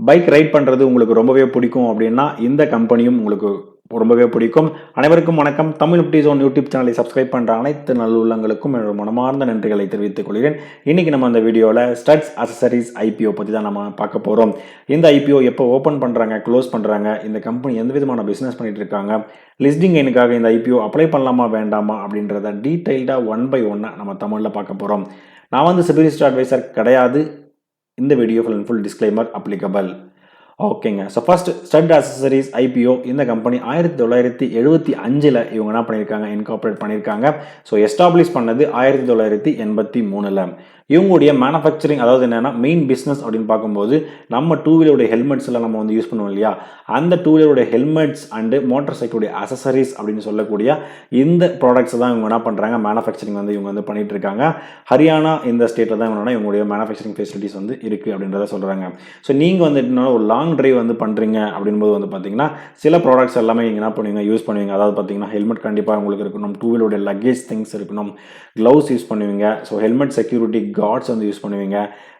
Bike ride பண்ணுறது உங்களுக்கு ரொம்பவே பிடிக்கும் அப்படின்னா இந்த கம்பெனியும் உங்களுக்கு ரொம்பவே பிடிக்கும். அனைவருக்கும் வணக்கம். தமிழ் நிப்டி ஜோன் யூடியூப் சேனலை சப்ஸ்கிரைப் பண்ணுற அனைத்து நல்லுள்ளங்களுக்கும் என்னோட மனமார்ந்த நன்றிகளை தெரிவித்துக் கொள்கிறேன். இன்றைக்கி நம்ம அந்த வீடியோவில் ஸ்டட்ஸ் அக்சசரிஸ் ஐபிஓ பற்றி தான் நம்ம பார்க்க போகிறோம். இந்த ஐபிஓ எப்போ ஓப்பன் பண்ணுறாங்க, க்ளோஸ் பண்ணுறாங்க, இந்த கம்பெனி எந்த விதமான பிஸ்னஸ் பண்ணிட்டு இருக்காங்க, லிஸ்டிங் எண்ணுக்காக இந்த ஐபிஓ அப்ளை பண்ணலாமா வேண்டாமா அப்படின்றத டீட்டெயில்டாக 1 by 1 நம்ம தமிழில் பார்க்க போகிறோம். நான் வந்து சிபிலிஸ்ட் அட்வைசர் கிடையாது. இந்த video full and full disclaimer applicable. ஓகேங்க. So first Studds accessories IPO இந்த கம்பெனி 1975 இவங்க என்ன பண்ணியிருக்காங்க, இன்கார்பரேட் பண்ணியிருக்காங்க. ஸோ எஸ்டாப்ளிஷ் பண்ணது 1983. இவங்களுடைய மேனுஃபேக்சரிங், அதாவது என்னன்னா மெயின் பிஸ்னஸ் அப்படின்னு பார்க்கும்போது நம்ம டூ வீலருடைய ஹெல்மெட்ஸ் எல்லாம் நம்ம வந்து யூஸ் பண்ணுவோம் இல்லையா, அந்த டூ வீலருடைய ஹெல்மெட்ஸ் அண்டு மோட்டார் சைக்கிளுடைய அக்சசரிஸ் அப்படின்னு சொல்லக்கூடிய இந்த ப்ராடக்ட்ஸ் தான் இவங்க என்ன பண்ணுறாங்க, மேனுஃபேக்சரிங் வந்து இவங்க வந்து பண்ணிட்டு இருக்காங்க. ஹரியானா இந்த ஸ்டேட்டில் தான் இவங்க இவங்களுடைய மேனுஃபேக்சரிங் ஃபெசிலிட்டிஸ் வந்து இருக்குது அப்படின்றத சொல்கிறாங்க. ஸோ நீங்கள் வந்து ஒரு லாங் டிரைவ் வந்து பண்ணுறீங்க அப்படின்போது வந்து பார்த்தீங்கன்னா சில ப்ராடக்ட்ஸ் எல்லாமே நீங்கள் என்ன பண்ணுவீங்க, யூஸ் பண்ணுவீங்க. அதாவது பார்த்தீங்கன்னா ஹெல்மெட் கண்டிப்பாக உங்களுக்கு இருக்கணும், டூ வீலருடைய லக்கேஜ் திங்ஸ் இருக்கணும், க்ளவுஸ் யூஸ் பண்ணுவீங்க, ஸோ ஹெல்மெட் செக்யூரிட்டி கார்ட்ஸ் வந்து யூஸ் பண்ணுவீங்க,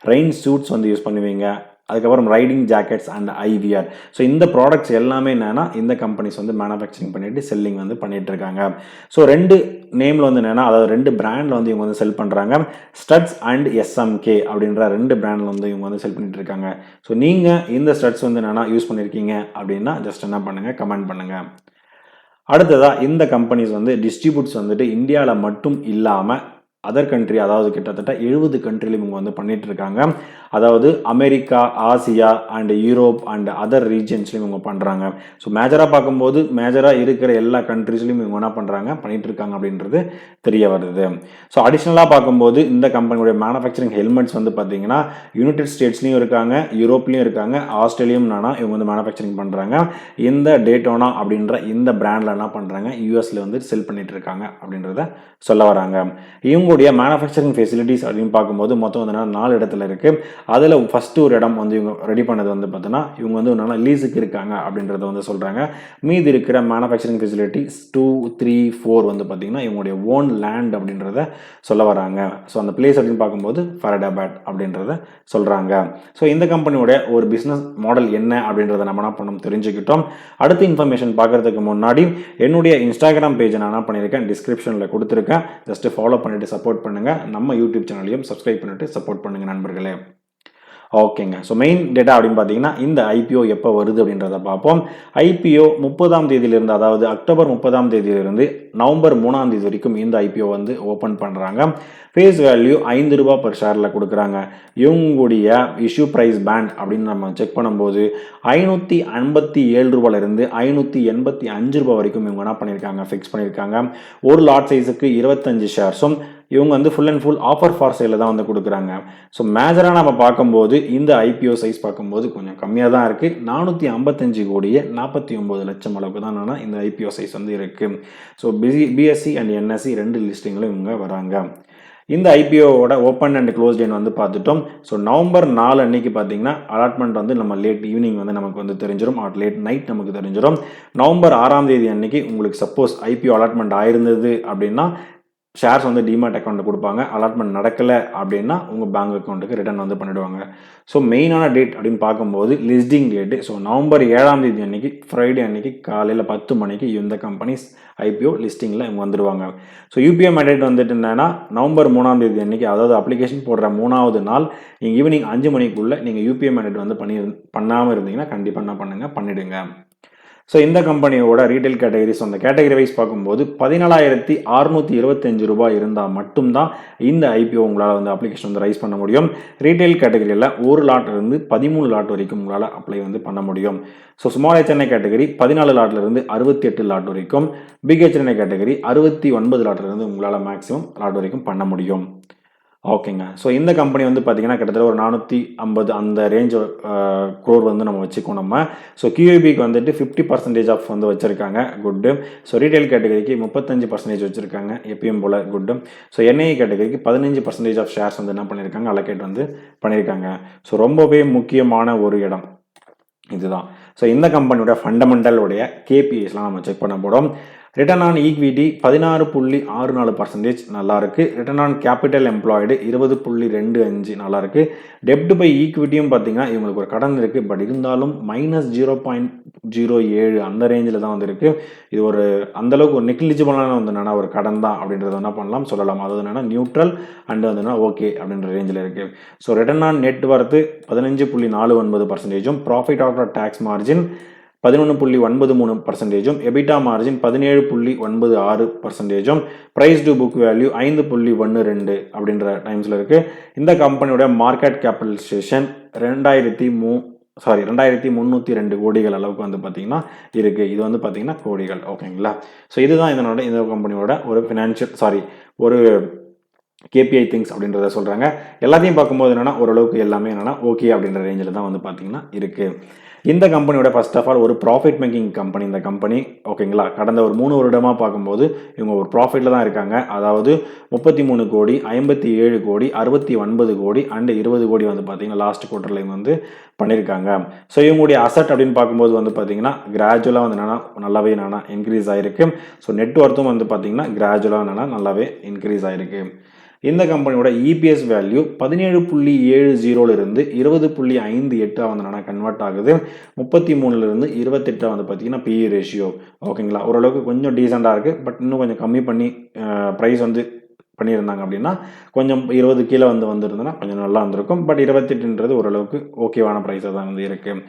ரெயின் சூட்ஸ் வந்து யூஸ் பண்ணுவீங்க, அதுக்கப்புறம் riding jackets and IVR. So இந்த ப்ராடக்ட்ஸ் எல்லாமே என்னென்னா இந்த கம்பெனிஸ் வந்து மேனுஃபேக்சரிங் பண்ணிட்டு செல்லிங் வந்து பண்ணிட்டு இருக்காங்க. ஸோ 2 நேமில் வந்து என்னென்னா, அதாவது 2 பிராண்டில் வந்து இவங்க வந்து செல் பண்ணுறாங்க. ஸ்டட்ஸ் அண்ட் எஸ்எம்கே அப்படின்ற 2 பிராண்டில் வந்து இவங்க வந்து செல் பண்ணிட்டு இருக்காங்க. ஸோ நீங்கள் இந்த ஸ்டட்ஸ் வந்து என்னென்னா யூஸ் பண்ணியிருக்கீங்க அப்படின்னா ஜஸ்ட் என்ன பண்ணுங்கள், கமெண்ட் பண்ணுங்கள். அடுத்ததாக இந்த கம்பெனிஸ் வந்து டிஸ்ட்ரிபியூட்ஸ் வந்துட்டு இந்தியாவில் மட்டும் இல்லாமல் அதர் கண்ட்ரி, அதாவது கிட்டத்தட்ட 70 கண்ட்ரிலையும் இவங்க வந்து பண்ணிட்டு இருக்காங்க. அதாவது America, Asia and Europe and other ரீஜன்ஸ்லையும் இவங்க பண்ணுறாங்க. ஸோ மேஜராக பார்க்கும்போது மேஜராக இருக்கிற எல்லா கண்ட்ரிஸ்லையும் இவங்க என்ன பண்ணுறாங்க, பண்ணிட்டு இருக்காங்க அப்படின்றது தெரிய வருது. ஸோ அடிஷ்னலாக பார்க்கும்போது இந்த கம்பெனியுடைய மேனுஃபேக்சரிங் ஹெல்மெட்ஸ் வந்து பார்த்தீங்கன்னா யுனைடெட் ஸ்டேட்ஸ்லையும் இருக்காங்க, யூரோப்லையும் இருக்காங்க, ஆஸ்திரேலியும் இவங்க வந்து மேனுஃபேக்சரிங் பண்ணுறாங்க. இந்த டேட்டோனா அப்படின்ற இந்த பிராண்டில் என்ன பண்ணுறாங்க, யூஎஸ்ல வந்து செல் பண்ணிட்டு இருக்காங்க அப்படின்றத சொல்ல வராங்க. இவங்களுடைய மேனுஃபேக்சரிங் ஃபெசிலிட்டிஸ் அப்படின்னு பார்க்கும்போது மொத்தம் வந்து 4 இடத்துல இருக்குது. அதில் ஃபஸ்ட்டு ஒரு இடம் வந்து இவங்க ரெடி பண்ணது வந்து பார்த்தீங்கன்னா இவங்க வந்து நல்லா லீஸுக்கு இருக்காங்க அப்படின்றத வந்து சொல்கிறாங்க. மீதி இருக்கிற மேனுஃபேக்சரிங் ஃபெசிலிட்டிஸ் 2, 3, 4 வந்து பார்த்தீங்கன்னா இவங்களுடைய ஓன் லேண்ட் அப்படின்றத சொல்ல வராங்க. ஸோ அந்த பிளேஸ் அப்படின்னு பார்க்கும்போது ஃபரடாபாத் அப்படின்றத சொல்கிறாங்க. ஸோ இந்த கம்பெனியோட ஒரு பிஸ்னஸ் மாடல் என்ன அப்படின்றத நம்ம என்ன பண்ணணும் தெரிஞ்சுக்கிட்டோம். அடுத்த இன்ஃபர்மேஷன் பார்க்குறதுக்கு முன்னாடி என்னுடைய இன்ஸ்டாகிராம் பேஜை நான் என்ன பண்ணியிருக்கேன், டிஸ்கிரிப்ஷனில் கொடுத்துருக்கேன். ஜஸ்ட் ஃபாலோ பண்ணிட்டு சப்போர்ட் பண்ணுங்க. நம்ம யூடியூப் சேனலையும் சப்ஸ்கிரைப் பண்ணிட்டு சப்போர்ட் பண்ணுங்க நண்பர்களே. ஓகேங்க. ஸோ மெயின் டேட்டா அப்படின்னு பார்த்தீங்கன்னா இந்த ஐபிஓ எப்போ வருது அப்படின்றத பார்ப்போம். ஐபிஓ 30ஆம் தேதியிலிருந்து, அதாவது அக்டோபர் 30ஆம் தேதியிலிருந்து நவம்பர் 3ஆம் தேதி வரைக்கும் இந்த ஐபிஓ வந்து ஓப்பன் பண்ணுறாங்க. ஃபேஸ் வேல்யூ ₹5 per ஷேரில் கொடுக்குறாங்க. இவங்களுடைய இஷ்யூ ப்ரைஸ் பேண்ட் அப்படின்னு நம்ம செக் பண்ணும்போது ₹557 ₹585 வரைக்கும் இவங்க என்ன பண்ணியிருக்காங்க, ஃபிக்ஸ் பண்ணியிருக்காங்க. ஒரு லாட் சைஸுக்கு 25 ஷேர்ஸும் இவங்க வந்து full and full offer for சேலில் தான் வந்து கொடுக்குறாங்க. ஸோ மேஜராக நம்ம பார்க்கும்போது இந்த ஐபிஓ சைஸ் பார்க்கும்போது கொஞ்சம் கம்மியாக தான் இருக்குது. 455 கோடியே 49 லட்சம் அளவுக்கு தான் இந்த ஐபிஓ சைஸ் வந்து இருக்குது. ஸோ பிஎஸ்சி அண்ட் என்எஸ்சி 2 லிஸ்டிங்களும் இவங்க வராங்க. இந்த ஐபிஓவோட ஓப்பன் அண்ட் க்ளோஸ் டேட் வந்து பார்த்துட்டோம். ஸோ நவம்பர் 4 அன்னைக்கு பார்த்தீங்கன்னா அலாட்மெண்ட் வந்து நம்ம லேட் ஈவினிங் வந்து நமக்கு வந்து தெரிஞ்சிடும், லேட் நைட் நமக்கு தெரிஞ்சிடும். நவம்பர் 6ஆம் தேதி அன்னைக்கு உங்களுக்கு சப்போஸ் ஐபிஓ அலாட்மெண்ட் ஆயிருந்தது அப்படின்னா ஷேர்ஸ் வந்து டிமேட் அக்கௌண்ட்டில் கொடுப்பாங்க. அலாட்மெண்ட் நடக்கலை அப்படின்னா உங்கள் பேங்க் அக்கௌண்ட்டுக்கு ரிட்டர்ன் வந்து பண்ணிவிடுவாங்க. ஸோ மெயினான டேட் அப்படின்னு பார்க்கும்போது லிஸ்டிங் டேட்டு ஸோ நவம்பர் 7ஆம் தேதி அன்னைக்கு ஃப்ரைடே அன்னைக்கு காலையில் 10 மணிக்கு இந்த கம்பெனிஸ் ஐபிஓ லிஸ்டிங்கில் இவங்க வந்துடுவாங்க. ஸோ யூபிஐ மேண்டேட் வந்துட்டு என்னன்னா நவம்பர் 3ஆம் தேதி அன்னைக்கு, அதாவது அப்ளிகேஷன் போடுற 3வது நாள் நீங்கள் ஈவினிங் 5 மணிக்குள்ளே நீங்கள் யூபிஐ மேண்டேட் வந்து பண்ணாமல் இருந்தீங்கன்னா கண்டிப்பாக என்ன பண்ணுங்கள், பண்ணிவிடுங்க. ஸோ இந்த கம்பெனியோட ரீட்டைல் கேட்டகரிஸ், அந்த கேட்டகரி வைஸ் பார்க்கும்போது ₹14,625 இருந்தால் மட்டும்தான் இந்த ஐபிஓ உங்களால் வந்து அப்ளிகேஷன் வந்து ரைஸ் பண்ண முடியும். ரீட்டைல் கேட்டகரியில் 1 லாட்லேருந்து 13 லாட் வரைக்கும் உங்களால் அப்ளை வந்து பண்ண முடியும். So small HNI category 14 லாட்லேருந்து 68 lot வரைக்கும், பிக் ஹெச்என்ஐ கேட்டகரி 69 லாட்லேருந்து உங்களால் மேக்ஸிமம் லாட் வரைக்கும் பண்ண முடியும். ஓகேங்க. ஸோ இந்த கம்பெனி வந்து பார்த்தீங்கன்னா கிட்டத்தட்ட ஒரு 450 அந்த ரேஞ்ச் க்ரோர் வந்து நம்ம வச்சுக்கோம் நம்ம. ஸோ கியூஐபிக்கு வந்துட்டு 50% ஆஃப் வந்து வச்சுருக்காங்க, குட்டு. ஸோ ரீட்டைல் கேட்டகரிக்கு 35% வச்சுருக்காங்க, எப்பயும் போல், குட்டு. ஸோ என்ஐ கேட்டகரிக்கு 15% ஆஃப் ஷேர்ஸ் வந்து என்ன பண்ணியிருக்காங்க, அலோகேட் வந்து பண்ணியிருக்காங்க. ஸோ ரொம்பவே முக்கியமான ஒரு இடம் இதுதான். ஸோ இந்த கம்பெனியோட ஃபண்டமெண்டலுடைய கேபிஐஸ்லாம் நம்ம செக் பண்ண போகிறோம். ரிட்டர்ன் ஆன் ஈக்விட்டி 16.64% நல்லா இருக்கு. ரிட்டர்ன் ஆன் கேபிட்டல் எம்ப்ளாய்டு 20.25 நல்லா இருக்கு. டெப்ட் பை ஈக்விட்டியும் பார்த்தீங்கன்னா இவங்களுக்கு ஒரு கடன் இருக்கு. பட் இருந்தாலும் -0.07 அந்த ரேஞ்சில் தான் வந்து இருக்கு. இது ஒரு அந்த அளவுக்கு ஒரு நெக்லிஜிபிளான வந்து என்னன்னா ஒரு கடன் தான் அப்படின்றத என்ன பண்ணலாம் சொல்லலாம். அதாவது என்னன்னா நியூட்ரல் அண்ட் வந்து ஓகே அப்படின்ற ரேஞ்சில் இருக்கு. So return on net worth 15.49%, profit after tax margin 11.93%, EBITDA margin 17.96%, price to book value 5.12 அப்படின்ற டைம்ஸில் இருக்கு. இந்த கம்பெனியோட மார்க்கெட் கேபிட்டலைசேஷன் 2302 கோடிகள் அளவுக்கு வந்து பார்த்தீங்கன்னா இருக்கு. இது வந்து பார்த்தீங்கன்னா கோடிகள், ஓகேங்களா. ஸோ இதுதான் இந்த கம்பெனியோட ஒரு ஒரு கேபிஐ திங்ஸ் அப்படின்றத சொல்கிறாங்க. எல்லாத்தையும் பார்க்கும்போது என்னன்னா ஓரளவுக்கு எல்லாமே என்னன்னா ஓகே அப்படின்ற ரேஞ்சில் தான் வந்து பார்த்தீங்கன்னா இருக்கு. இந்த கம்பெனியோட ஃபர்ஸ்ட் ஆஃப் ஆல் ஒரு ப்ராஃபிட் மேக்கிங் கம்பெனி இந்த கம்பெனி, ஓகேங்களா. கடந்த ஒரு 3 வருடமாக பார்க்கும்போது இவங்க ஒரு ப்ராஃபிட்டில் தான் இருக்காங்க. அதாவது 33 கோடி, 57 கோடி, 69 கோடி அண்ட் 20 கோடி வந்து பார்த்தீங்கன்னா லாஸ்ட் குவார்ட்டர்ல வந்து பண்ணியிருக்காங்க. ஸோ இவங்களுடைய அசட் அப்படின்னு பார்க்கும்போது வந்து பார்த்தீங்கன்னா கிராஜுவலாக வந்து என்னன்னா நல்லாவே என்னன்னா இன்க்ரீஸ் ஆயிருக்கு. ஸோ நெட்ஒர்த்தும் வந்து பார்த்தீங்கன்னா கிராஜுவலாக என்னன்னா நல்லாவே இன்க்ரீஸ் ஆயிருக்கு. இந்த கம்பெனியோட இபிஎஸ் வேல்யூ 17.70 இருந்து 20.58 வந்து கன்வெர்ட் ஆகுது. 33 இருந்து 28 வந்து பார்த்தீங்கன்னா பிஇ ரேஷியோ, ஓகேங்களா. ஓரளவுக்கு கொஞ்சம் டீசெண்டாக இருக்குது. பட் இன்னும் கொஞ்சம் கம்மி பண்ணி ப்ரைஸ் வந்து பண்ணியிருந்தாங்க அப்படின்னா கொஞ்சம் 20 கீழே வந்திருந்ததுன்னா கொஞ்சம் நல்லா இருந்திருக்கும். பட் 28ன்றது ஓரளவுக்கு ஓகேவான ப்ரைஸாக தான் வந்து இருக்குது.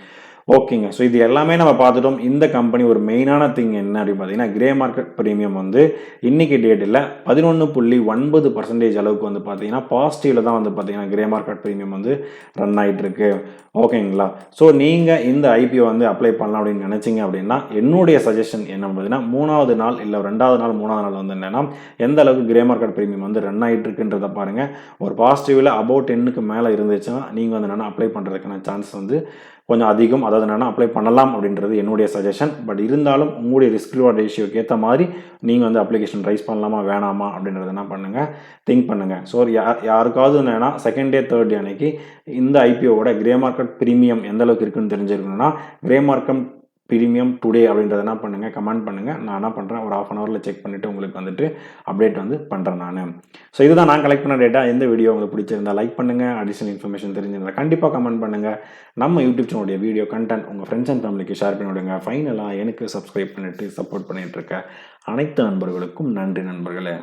ஓகேங்க. ஸோ இது எல்லாமே நம்ம பார்த்துட்டோம். இந்த கம்பெனி ஒரு மெயினான திங் என்ன அப்படின்னு பார்த்தீங்கன்னா கிரே மார்க்கெட் ப்ரீமியம் வந்து இன்னைக்கு டேட்டில் 11.9% அளவுக்கு வந்து பார்த்தீங்கன்னா பாசிட்டிவில் தான் வந்து பார்த்தீங்கன்னா கிரே மார்க்கெட் ப்ரீமியம் வந்து ரன் ஆகிட்டு இருக்கு, ஓகேங்களா. ஸோ நீங்கள் இந்த ஐபிஓ வந்து அப்ளை பண்ணலாம் அப்படின்னு நினச்சிங்க அப்படின்னா என்னுடைய சஜஷன் என்ன பார்த்தீங்கன்னா 3வது நாள் இல்லை 2வது நாள் 3வது நாள் வந்து என்னன்னா எந்த அளவுக்கு கிரே மார்க்கெட் ப்ரீமியம் வந்து ரன் ஆகிட்டு இருக்குன்றத பாருங்கள். ஒரு பாசிட்டிவில் அபவுட் 10க்கு மேலே இருந்துச்சுன்னா நீங்கள் வந்து என்னென்னா அப்ளை பண்ணுறதுக்கான சான்ஸ் வந்து கொஞ்சம் அதிகம். அதாவது என்னென்னா அப்ளை பண்ணலாம் அப்படின்றது என்னுடைய சஜஷன். பட் இருந்தாலும் உங்களுடைய ரிஸ்க் ரிவார்ட் ரேஷியோக்கு ஏற்ற மாதிரி நீங்கள் வந்து அப்ளிகேஷன் ரைஸ் பண்ணலாமா வேணாமா அப்படின்றத என்ன பண்ணுங்கள், திங்க் பண்ணுங்கள். ஸோ யாருக்காவது என்னென்னா செகண்ட் டே தேர்ட் டே அன்னைக்கு இந்த ஐபிஓவோட கிரே மார்க்கெட் ப்ரீமியம் எந்த அளவுக்கு இருக்குன்னு தெரிஞ்சிருக்கணும்னா கிரே மார்க்கெட் ப்ரீமியம் டுடே அப்படின்றத என்ன பண்ணுங்கள், கமெண்ட் பண்ணுங்கள். நான் என்ன பண்ணுறேன் ஒரு 1/2 ஹவரில் செக் பண்ணிவிட்டு உங்களுக்கு வந்துட்டு அப்டேட் வந்து பண்ணுறேன் நான். ஸோ இதுதான் நான் கலெக்ட் பண்ண டேட்டா. எந்த வீடியோ உங்களுக்கு பிடிச்சிருந்தா லைக் பண்ணுங்கள். அடிஷனல் இன்ஃபர்மேஷன் தெரிஞ்சிருந்தால் கண்டிப்பாக கமெண்ட் பண்ணுங்கள். நம்ம யூடியூப் சேனலுடைய வீடியோ கண்டென்ட் உங்கள் ஃப்ரெண்ட்ஸ் அண்ட் ஃபேமிலிக்கு ஷேர் பண்ணி விடுங்க. ஃபைனலாக எனக்கு சப்ஸ்கிரைப் பண்ணிவிட்டு சப்போர்ட் பண்ணிகிட்டு இருக்க அனைத்து நண்பர்களுக்கும் நன்றி நண்பர்களே.